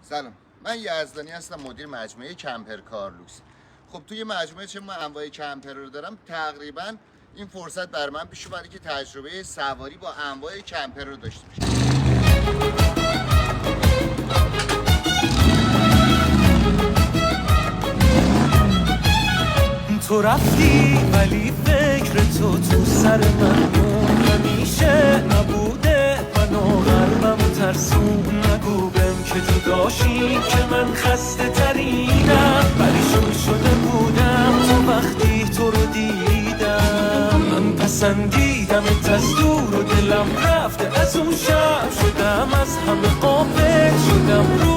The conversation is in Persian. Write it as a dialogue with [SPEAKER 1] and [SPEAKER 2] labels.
[SPEAKER 1] سلام، من یزدانی هستم، مدیر مجموعه کمپر کارلوکس. خب توی مجموعه چه من انواع کمپر رو دارم، تقریبا این فرصت بر من پیش اومده که تجربه سواری با انواع کمپر رو داشته باشم.
[SPEAKER 2] تو رفتی ولی فکر تو سر من مون، همیشه نبوده منو قلبم ترسون. نگو بهم که تو داشتی که من خسته ترینم، پریشون شده بودم تو وقتی تو رو دیدم. من پسندیدمت از دور و دلم رفته از اون شب، شدم از همه غافل، شدم رو